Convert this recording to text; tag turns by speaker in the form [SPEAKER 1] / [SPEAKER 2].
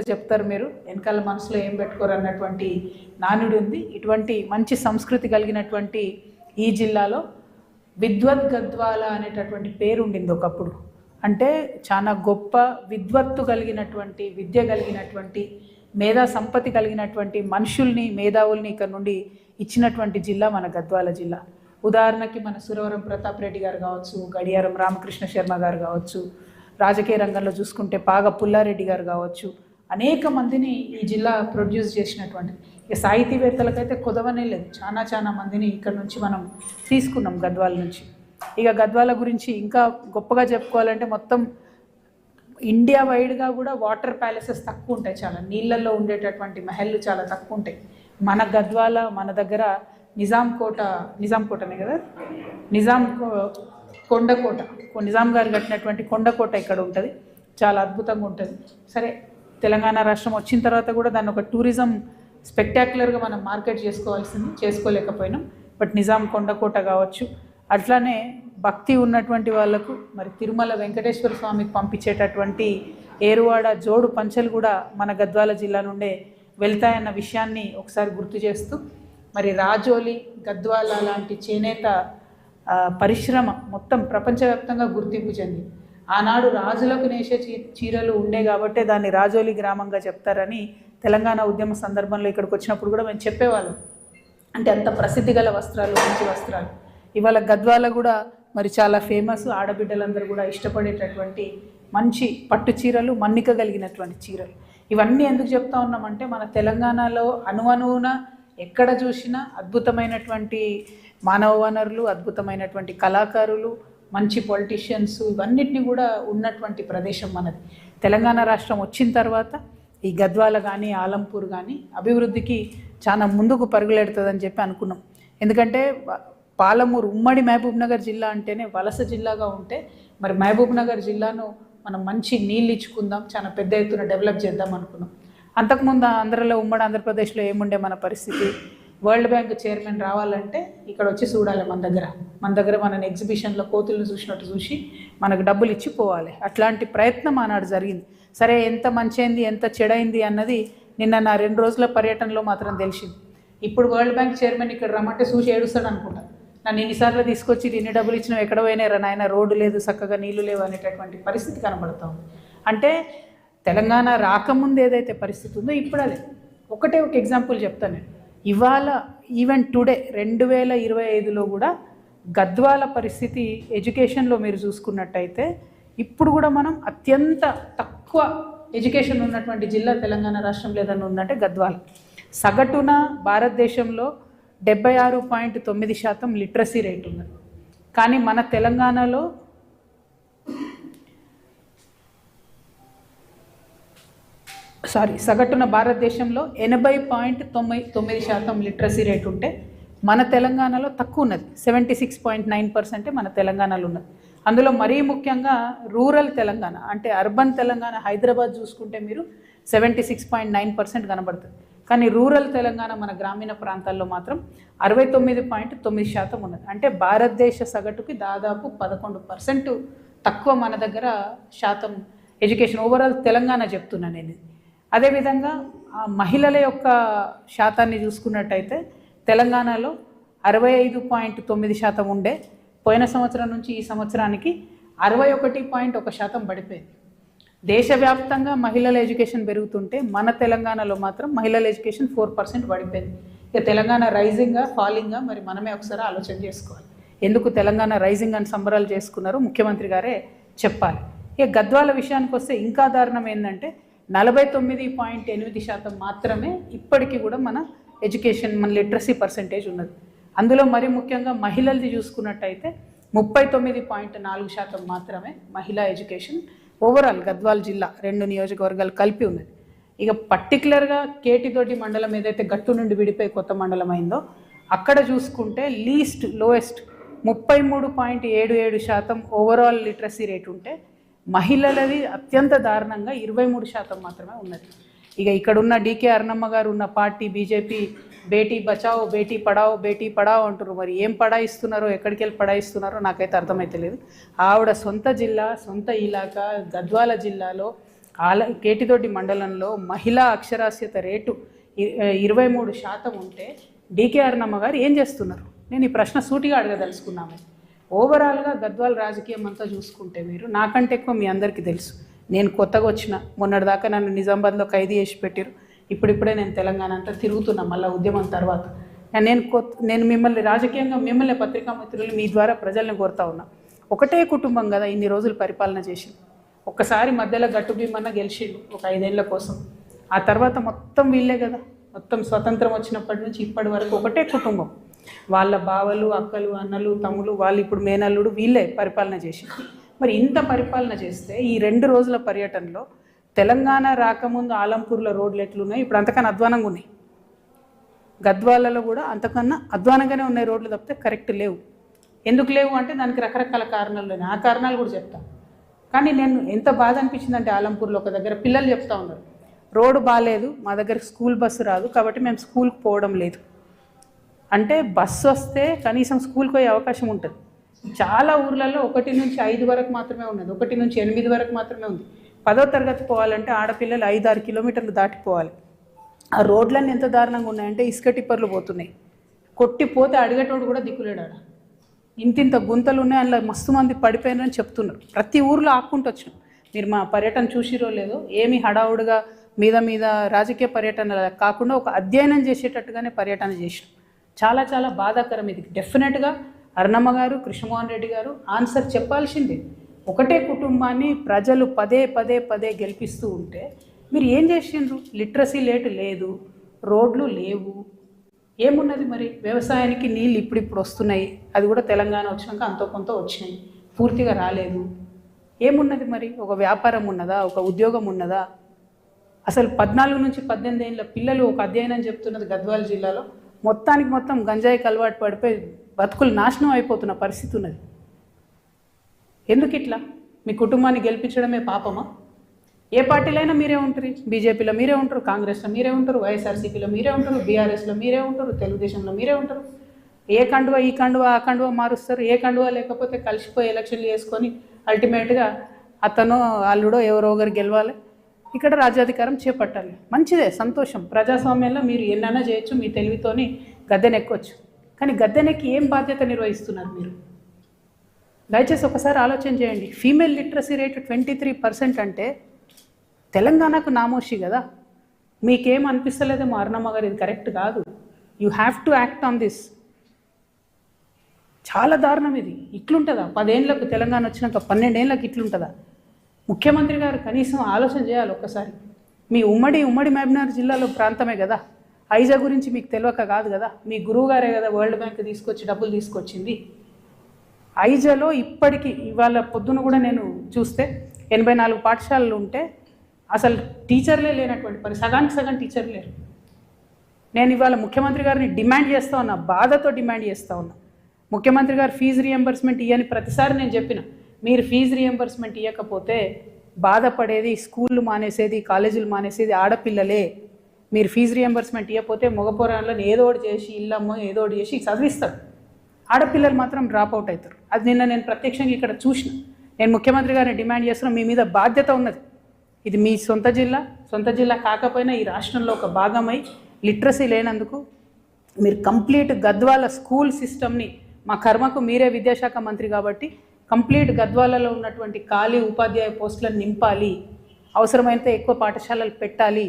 [SPEAKER 1] చెప్తారు మీరు వెనకాల మనసులో ఏం పెట్టుకోరు అన్నటువంటి నానుడి ఉంది. ఇటువంటి మంచి సంస్కృతి కలిగినటువంటి ఈ జిల్లాలో విద్వత్ గద్వాల అనేటటువంటి పేరు ఉండింది ఒకప్పుడు. అంటే చాలా గొప్ప విద్వత్తు కలిగినటువంటి, విద్య కలిగినటువంటి, మేధా సంపత్తి కలిగినటువంటి మనుషుల్ని, మేధావుల్ని ఇక్కడ నుండి ఇచ్చినటువంటి జిల్లా మన గద్వాల జిల్లా. ఉదాహరణకి మన సురవరం ప్రతాప్ రెడ్డి గారు కావచ్చు, గడియారం రామకృష్ణ శర్మ గారు కావచ్చు, రాజకీయ రంగంలో చూసుకుంటే పాగ పుల్లారెడ్డి గారు కావచ్చు, అనేక మందిని ఈ జిల్లా ప్రొడ్యూస్ చేసినటువంటి, ఇక సాహితీవేత్తలకైతే కొదవనే లేదు. చాలా మందిని ఇక్కడ నుంచి మనం తీసుకున్నాం గద్వాల నుంచి. ఇక గద్వాల గురించి ఇంకా గొప్పగా చెప్పుకోవాలంటే మొత్తం ఇండియా వైడ్గా కూడా వాటర్ ప్యాలెసెస్ తక్కువ ఉంటాయి, చాలా నీళ్ళల్లో ఉండేటటువంటి మహల్లు చాలా తక్కువ ఉంటాయి. మన గద్వాల మన దగ్గర నిజాంకోటనే కదా, కొండకోట, నిజాం గారు కట్టినటువంటి కొండకోట ఇక్కడ ఉంటుంది, చాలా అద్భుతంగా ఉంటుంది. సరే, తెలంగాణ రాష్ట్రం వచ్చిన తర్వాత కూడా దాన్ని ఒక టూరిజం స్పెక్టాక్యులర్గా మనం మార్కెట్ చేసుకోలేకపోయినాం. బట్ నిజాం కొండకోట కావచ్చు, అట్లానే భక్తి ఉన్నటువంటి వాళ్లకు మరి తిరుమల వెంకటేశ్వర స్వామికి పంపించేటటువంటి ఏరువాడ జోడు పంచలు కూడా మన గద్వాల జిల్లా నుండే వెళ్తాయన్న విషయాన్ని ఒకసారి గుర్తు చేస్తూ, మరి రాజోలి, గద్వాల లాంటి చేనేత పరిశ్రమ మొత్తం ప్రపంచవ్యాప్తంగా గుర్తింపు చెంది, ఆనాడు రాజులకు నేసే చీరలు ఉండే కాబట్టే దాన్ని రాజోలి గ్రామంగా చెప్తారని తెలంగాణ ఉద్యమ సందర్భంలో ఇక్కడికి వచ్చినప్పుడు కూడా మేము చెప్పేవాళ్ళం. అంటే అంత ప్రసిద్ధి గల వస్త్రాలు, మంచి వస్త్రాలు. ఇవాళ గద్వాల కూడా మరి చాలా ఫేమస్, ఆడబిడ్డలందరూ కూడా ఇష్టపడేటటువంటి మంచి పట్టు చీరలు, మన్నిక కలిగినటువంటి చీరలు. ఇవన్నీ ఎందుకు చెప్తా ఉన్నామంటే మన తెలంగాణలో అణువణువున ఎక్కడ చూసినా అద్భుతమైనటువంటి మానవ వనరులు, అద్భుతమైనటువంటి కళాకారులు, మంచి పొలిటీషియన్స్, ఇవన్నిటిని కూడా ఉన్నటువంటి ప్రదేశం మనది. తెలంగాణ రాష్ట్రం వచ్చిన తర్వాత ఈ గద్వాల కానీ ఆలంపూర్ కానీ అభివృద్ధికి చాలా ముందుకు పరుగులెడుతుందని చెప్పి అనుకున్నాం. ఎందుకంటే పాలమూరు ఉమ్మడి మహబూబ్నగర్ జిల్లా అంటేనే వలస జిల్లాగా ఉంటే, మరి మహబూబ్నగర్ జిల్లాను మనం మంచి నీళ్ళు ఇచ్చుకుందాం, చాలా పెద్ద ఎత్తున డెవలప్ చేద్దాం అనుకున్నాం. అంతకుముందు ఆంధ్రలో, ఉమ్మడి ఆంధ్రప్రదేశ్లో ఏముండే మన పరిస్థితి, వరల్డ్ బ్యాంక్ చైర్మన్ రావాలంటే ఇక్కడ వచ్చి చూడాలి, మన దగ్గర మన ఎగ్జిబిషన్లో కోతులను చూసినట్టు చూసి మనకు డబ్బులు ఇచ్చి పోవాలి. అట్లాంటి ప్రయత్నం ఆనాడు జరిగింది. సరే, ఎంత మంచైంది ఎంత చెడైంది అన్నది నిన్న నా 2 రోజుల పర్యటనలో మాత్రం తెలిసింది. ఇప్పుడు వరల్డ్ బ్యాంక్ చైర్మన్ ఇక్కడ రమ్మంటే చూసి ఏడుస్తాడు అనుకుంటా. నన్ను ఇన్నిసార్లు తీసుకొచ్చి ఇన్ని డబ్బులు ఇచ్చినావు, ఎక్కడ పోయినారా నాయన, రోడ్డు లేదు, చక్కగా నీళ్లు లేవు అనేటటువంటి పరిస్థితి కనబడుతూ ఉంది. అంటే తెలంగాణ రాకముందు ఏదైతే పరిస్థితి ఉందో ఇప్పుడు అదే. ఒక ఎగ్జాంపుల్ చెప్తాను నేను. ఇవాళ ఈవెన్ టుడే 2025లో కూడా గద్వాల పరిస్థితి ఎడ్యుకేషన్లో మీరు చూసుకున్నట్టయితే ఇప్పుడు కూడా మనం అత్యంత తక్కువ ఎడ్యుకేషన్ ఉన్నటువంటి జిల్లా తెలంగాణ రాష్ట్రంలో ఏదైనా ఉందంటే గద్వాల. సగటున భారతదేశంలో 76.9% లిటరసీ రేట్ ఉంది. కానీ మన తెలంగాణలో సగటున భారతదేశంలో 80.9% లిటరసీ రేట్ ఉంటే మన తెలంగాణలో తక్కువ ఉన్నది. 76.9% మన తెలంగాణలో ఉన్నది. అందులో మరీ ముఖ్యంగా రూరల్ తెలంగాణ అంటే అర్బన్ తెలంగాణ, హైదరాబాద్ చూసుకుంటే మీరు 76.9% కనబడుతుంది. కానీ రూరల్ తెలంగాణ, మన గ్రామీణ ప్రాంతాల్లో మాత్రం 69.9% ఉన్నది. అంటే భారతదేశ సగటుకి దాదాపు 11% తక్కువ మన దగ్గర శాతం ఎడ్యుకేషన్ ఓవరాల్ తెలంగాణ చెప్తున్నాను నేను. అదేవిధంగా మహిళల యొక్క శాతాన్ని చూసుకున్నట్టయితే తెలంగాణలో 65.9% ఉండే, పోయిన సంవత్సరం నుంచి ఈ సంవత్సరానికి 61.1% పడిపోయింది. దేశవ్యాప్తంగా మహిళల ఎడ్యుకేషన్ పెరుగుతుంటే మన తెలంగాణలో మాత్రం మహిళల ఎడ్యుకేషన్ 4% పడిపోయింది. ఇక తెలంగాణ రైజింగా ఫాలింగా మరి మనమే ఒకసారి ఆలోచన చేసుకోవాలి. ఎందుకు తెలంగాణ రైజింగ్ అని సంబరాలు చేసుకున్నారో ముఖ్యమంత్రి గారే చెప్పాలి. ఇక గద్వాల విషయానికి వస్తే ఇంకా దారుణం ఏంటంటే 49.8% మాత్రమే ఇప్పటికీ కూడా మన ఎడ్యుకేషన్, మన లిటరసీ పర్సెంటేజ్ ఉన్నది. అందులో మరి ముఖ్యంగా మహిళలది చూసుకున్నట్టయితే 39.4% మాత్రమే మహిళా ఎడ్యుకేషన్ ఓవరాల్ గద్వాల్ జిల్లా 2 నియోజకవర్గాలు కలిపి ఉన్నది. ఇక పర్టికులర్గా కేటితోటి మండలం ఏదైతే గట్టు నుండి విడిపోయి కొత్త మండలం అయిందో అక్కడ చూసుకుంటే లోయెస్ట్ 33.77% ఓవరాల్ లిటరసీ రేట్ ఉంటే మహిళలది అత్యంత దారుణంగా 23% మాత్రమే ఉన్నది. ఇక ఇక్కడున్న డీకే అరుణమ్మ గారు ఉన్న పార్టీ బీజేపీ బేటీ బచావో బేటీ పడావో అంటారు. మరి ఏం పడాయిస్తున్నారో, ఎక్కడికి వెళ్ళి పడాయిస్తున్నారో నాకైతే అర్థమైతే లేదు. ఆవిడ సొంత జిల్లా, సొంత ఇలాకా గద్వాల జిల్లాలో కేటిదొడ్డి మండలంలో మహిళా అక్షరాస్యత రేటు 23% ఉంటే డీకే అరుణమ్మ గారు ఏం చేస్తున్నారు? నేను ఈ ప్రశ్న సూటిగా అడగదలుచుకున్నాను. ఓవరాల్గా గద్వాల రాజకీయం అంతా చూసుకుంటే మీరు నాకంటే ఎక్కువ మీ అందరికీ తెలుసు. నేను కొత్తగా వచ్చిన, మొన్నటిదాకా నన్ను నిజామాబాద్లో ఖైదీ చేసి పెట్టారు. ఇప్పుడిప్పుడే నేను తెలంగాణ అంతా తిరుగుతున్నా మళ్ళీ ఉద్యమం తర్వాత. నేను మిమ్మల్ని రాజకీయంగా, మిమ్మల్ని పత్రికా మిత్రులు మీ ద్వారా ప్రజల్ని కోరుతా ఉన్నా. ఒకటే కుటుంబం కదా ఇన్ని రోజులు పరిపాలన చేసి, ఒక్కసారి మధ్యలో గట్టు భీమన్న గెలిచిండు ఒక 5 ఏళ్ల కోసం. ఆ తర్వాత మొత్తం వీళ్ళే కదా, మొత్తం స్వతంత్రం వచ్చినప్పటి నుంచి ఇప్పటి వరకు ఒకటే కుటుంబం. వాళ్ళ బావలు, అక్కలు, అన్నలు, తమ్ములు, వాళ్ళు ఇప్పుడు మేనల్లుడు, వీళ్ళే పరిపాలన చేసి. మరి ఇంత పరిపాలన చేస్తే ఈ 2 రోజుల పర్యటనలో తెలంగాణ రాకముందు ఆలంపూర్లో రోడ్లు ఎట్లున్నాయి, ఇప్పుడు అంతకన్నా అధ్వానంగా ఉన్నాయి. గద్వాలలో కూడా అంతకన్నా అధ్వానంగానే ఉన్నాయి రోడ్లు, తప్పితే కరెక్ట్ లేవు. ఎందుకు లేవు అంటే దానికి రకరకాల కారణాలు ఉన్నాయి. ఆ కారణాలు కూడా చెప్తాను. కానీ నేను ఎంత బాధ అనిపించిందంటే ఆలంపూర్లో ఒక దగ్గర పిల్లలు చెప్తా ఉన్నారు, రోడ్డు బాగాలేదు, మా దగ్గర స్కూల్ బస్సు రాదు కాబట్టి మేము స్కూల్కి పోవడం లేదు. అంటే బస్సు వస్తే కనీసం స్కూల్కి పోయే అవకాశం ఉంటుంది. చాలా ఊర్లలో 1 నుంచి 5 వరకు మాత్రమే ఉన్నది, 1 నుంచి 8 వరకు మాత్రమే ఉంది. 10వ తరగతి పోవాలంటే ఆడపిల్లలు 5-6 కిలోమీటర్లు దాటిపోవాలి. ఆ రోడ్లన్నీ ఎంత దారుణంగా ఉన్నాయంటే ఇసుక టిప్పర్లు పోతున్నాయి. కొట్టిపోతే అడిగేటోడు కూడా దిక్కులేడాడ. ఇంతింత గుంతలు ఉన్నాయి, అందులో మస్తు మంది పడిపోయినారని చెప్తున్నారు. ప్రతి ఊర్లో ఆక్కుంటూ వచ్చినాం. మీరు మా పర్యటన చూసిరో లేదో, ఏమి హడావుడిగా మీద రాజకీయ పర్యటన కాకుండా ఒక అధ్యయనం చేసేటట్టుగానే పర్యటన చేసినాం. చాలా చాలా బాధాకరం ఇది. డెఫినెట్గా అరుణమ్మ గారు, కృష్ణమోహన్ రెడ్డి గారు ఆన్సర్ చెప్పాల్సిందే. ఒకటే కుటుంబాన్ని ప్రజలు పదే గెలిపిస్తూ ఉంటే మీరు ఏం చేసిండ్రు? లిటరసీ రేటు లేదు, రోడ్లు లేవు, ఏమున్నది మరి? వ్యవసాయానికి నీళ్ళు ఇప్పుడు వస్తున్నాయి, అది కూడా తెలంగాణ వచ్చినాక అంతో కొంత వచ్చినాయి, పూర్తిగా రాలేదు. ఏమున్నది మరి? ఒక వ్యాపారం ఉన్నదా? ఒక ఉద్యోగం ఉన్నదా? అసలు 14 నుంచి 18 ఏళ్ళ పిల్లలు, ఒక అధ్యయనం చెప్తున్నది గద్వాల జిల్లాలో మొత్తం గంజాయికి అలవాటు పడిపోయి బతుకులు నాశనం అయిపోతున్న పరిస్థితి ఉన్నది. ఎందుకు ఇట్లా? మీ కుటుంబాన్ని గెలిపించడమే పాపమా? ఏ పార్టీలో అయినా మీరే ఉంటారు. బీజేపీలో మీరే ఉంటారు, కాంగ్రెస్లో మీరే ఉంటారు, వైఎస్ఆర్సీపీలో మీరే ఉంటారు, బీఆర్ఎస్లో మీరే ఉంటారు, తెలుగుదేశంలో మీరే ఉంటారు. ఏ కండువ ఈ కండువ ఆ కండువ మారుస్తారు. ఏ కండువ లేకపోతే కలిసిపోయి ఎలక్షన్లు చేసుకొని అల్టిమేట్గా అతను అల్లుడో ఎవరో ఒకరు గెలవాలి, ఇక్కడ రాజ్యాధికారం చేపట్టాలి. మంచిదే, సంతోషం. ప్రజాస్వామ్యంలో మీరు ఎన్నైనా చేయొచ్చు, మీ తెలివితోని గద్దెనెక్కొచ్చు. కానీ గద్దెనెక్కి ఏం బాధ్యత నిర్వహిస్తున్నారు మీరు? దయచేసి ఒకసారి ఆలోచన చేయండి. ఫీమేల్ లిటరసీ రేటు 23% అంటే తెలంగాణకు నామోషి కదా. మీకేం అనిపిస్తలేదేమో అరుణమ్మ గారు, ఇది కరెక్ట్ కాదు, you have to act on this. చాలా దారుణం ఇది. ఇట్లుంటుందా? 10 ఏళ్ళకు తెలంగాణ వచ్చినాక 12 ఏళ్ళకి ఇట్లుంటుందా? ముఖ్యమంత్రి గారు కనీసం ఆలోచన చేయాలి ఒక్కసారి. మీ ఉమ్మడి మహబూబ్నగర్ జిల్లాలో ప్రాంతమే కదా, ఐజా గురించి మీకు తెలియక కాదు కదా. మీ గురువు గారే కదా వరల్డ్ బ్యాంక్ తీసుకొచ్చి డబ్బులు తీసుకొచ్చింది. ఐజాలో ఇప్పటికీ ఇవాళ పొద్దున కూడా నేను చూస్తే 84 పాఠశాలలు ఉంటే అసలు టీచర్లే లేనటువంటి పని, సగానికి సగం టీచర్లు లేరు. నేను ఇవాళ ముఖ్యమంత్రి గారిని డిమాండ్ చేస్తూ ఉన్నా, బాధతో డిమాండ్ చేస్తూ ఉన్నా. ముఖ్యమంత్రి గారు ఫీజు రియంబర్స్మెంట్ ఇవ్వని ప్రతిసారి నేను చెప్పిన, మీరు ఫీజు రియంబర్స్మెంట్ ఇవ్వకపోతే బాధపడేది, స్కూళ్ళు మానేసేది, కాలేజీలు మానేసేది ఆడపిల్లలే. మీరు ఫీజు రియంబర్స్మెంట్ ఇవ్వకపోతే మగపోరాళ్ళని ఏదో ఒకటి చేసి, ఇల్లమ్మో ఏదో ఒకటి చేసి చదివిస్తారు. ఆడపిల్లలు మాత్రం డ్రాప్ అవుట్ అవుతారు. అది నిన్న నేను ప్రత్యక్షంగా ఇక్కడ చూసిన. నేను ముఖ్యమంత్రి గారిని డిమాండ్ చేస్తున్నా, మీ మీద బాధ్యత ఉన్నది. ఇది మీ సొంత జిల్లా కాకపోయినా ఈ రాష్ట్రంలో ఒక భాగమై లిటరసీ లేనందుకు మీరు కంప్లీట్ గద్వాల స్కూల్ సిస్టమ్ని, మా కర్మకు మీరే విద్యాశాఖ మంత్రి కాబట్టి కంప్లీట్ గద్వాలలో ఉన్నటువంటి ఖాళీ ఉపాధ్యాయ పోస్టులను నింపాలి, అవసరమైనంత ఎక్కువ పాఠశాలలు పెట్టాలి.